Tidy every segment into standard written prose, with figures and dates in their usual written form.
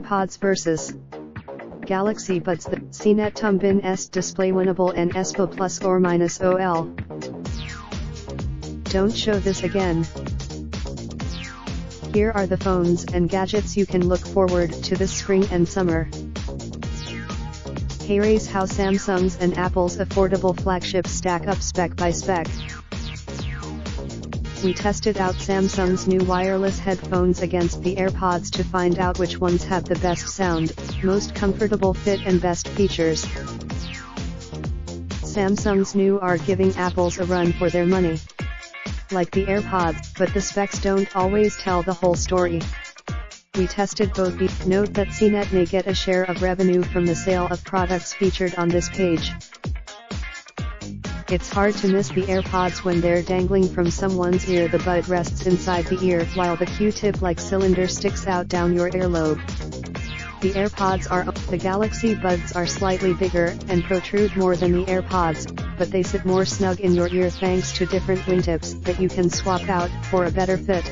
AirPods versus Galaxy Buds. The CNET Tumbin S display winnable and ESPA plus or minus OL. Don't show this again. Here are the phones and gadgets you can look forward to this spring and summer. Hey, raise how Samsung's and Apple's affordable flagships stack up spec by spec. We tested out Samsung's new wireless headphones against the AirPods to find out which ones have the best sound, most comfortable fit and best features. Samsung's new are giving Apple's a run for their money. Like the AirPods, but the specs don't always tell the whole story. We tested both. Note that CNET may get a share of revenue from the sale of products featured on this page. It's hard to miss the AirPods when they're dangling from someone's ear. The bud rests inside the ear, while the Q-tip-like cylinder sticks out down your earlobe. The AirPods are the Galaxy Buds are slightly bigger and protrude more than the AirPods, but they sit more snug in your ear thanks to different wingtips that you can swap out for a better fit.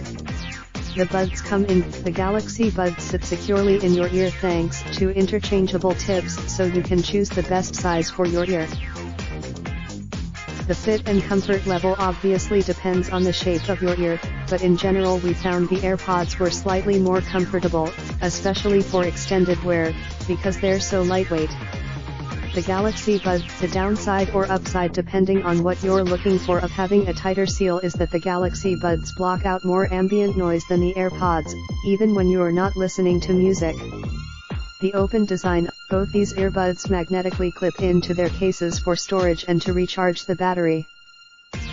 The buds come in. The Galaxy Buds sit securely in your ear thanks to interchangeable tips, so you can choose the best size for your ear. The fit and comfort level obviously depends on the shape of your ear, but in general we found the AirPods were slightly more comfortable, especially for extended wear, because they're so lightweight. The Galaxy Buds, the downside or upside depending on what you're looking for of having a tighter seal is that the Galaxy Buds block out more ambient noise than the AirPods, even when you're not listening to music. The open design, both these earbuds magnetically clip into their cases for storage and to recharge the battery.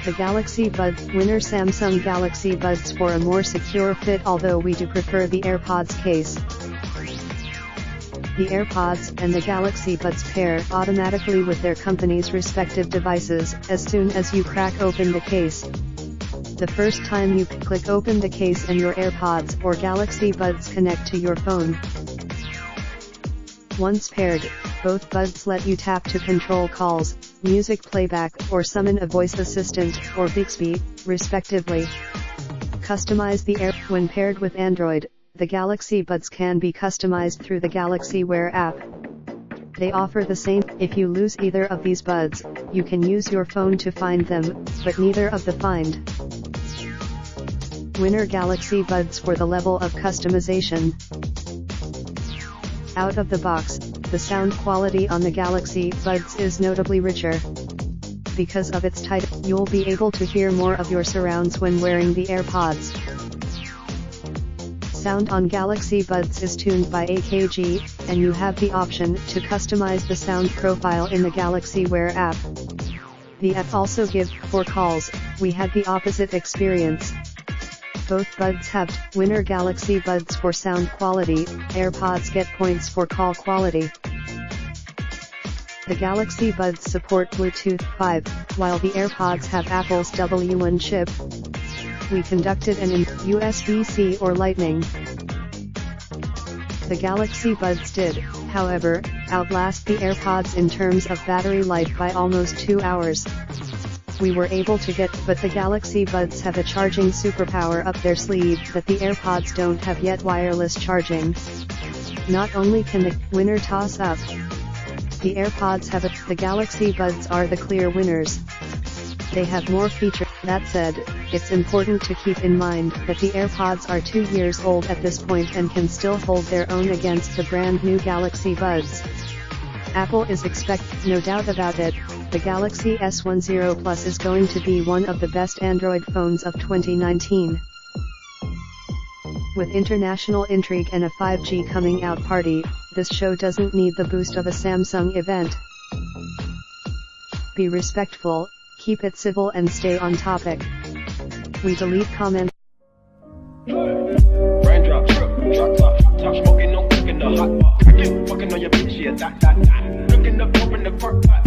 The Galaxy Buds winner. Samsung Galaxy Buds for a more secure fit, although we do prefer the AirPods case. The AirPods and the Galaxy Buds pair automatically with their company's respective devices as soon as you crack open the case. The first time you click open the case and your AirPods or Galaxy Buds connect to your phone. Once paired, both buds let you tap to control calls, music playback, or summon a voice assistant or Bixby, respectively. Customize the Air. When paired with Android, the Galaxy Buds can be customized through the Galaxy Wear app. They offer the same. If you lose either of these buds, you can use your phone to find them, but neither of the find. Winner Galaxy Buds for the level of customization. Out of the box, the sound quality on the Galaxy Buds is notably richer. Because of its tight, you'll be able to hear more of your surrounds when wearing the AirPods. Sound on Galaxy Buds is tuned by AKG, and you have the option to customize the sound profile in the Galaxy Wear app. The app also gives for calls. We had the opposite experience. Both buds have winner Galaxy Buds for sound quality, AirPods get points for call quality. The Galaxy Buds support Bluetooth 5, while the AirPods have Apple's W1 chip. We conducted an in USB-C or Lightning. The Galaxy Buds did, however, outlast the AirPods in terms of battery life by almost 2 hours. We were able to get, but the Galaxy Buds have a charging superpower up their sleeve that the AirPods don't have yet: wireless charging. Not only can the winner toss up, the AirPods have it, the Galaxy Buds are the clear winners. They have more features. That said, it's important to keep in mind that the AirPods are 2 years old at this point and can still hold their own against the brand new Galaxy Buds. Apple is no doubt about it, the Galaxy S10 Plus is going to be one of the best Android phones of 2019. With international intrigue and a 5G coming out party, this show doesn't need the boost of a Samsung event. Be respectful, keep it civil and stay on topic. We delete comments. Raindrop, drop top, smoking, no cooking the hot pot. Fucking on your bitch, yeah, that. Looking up, open the park, pot.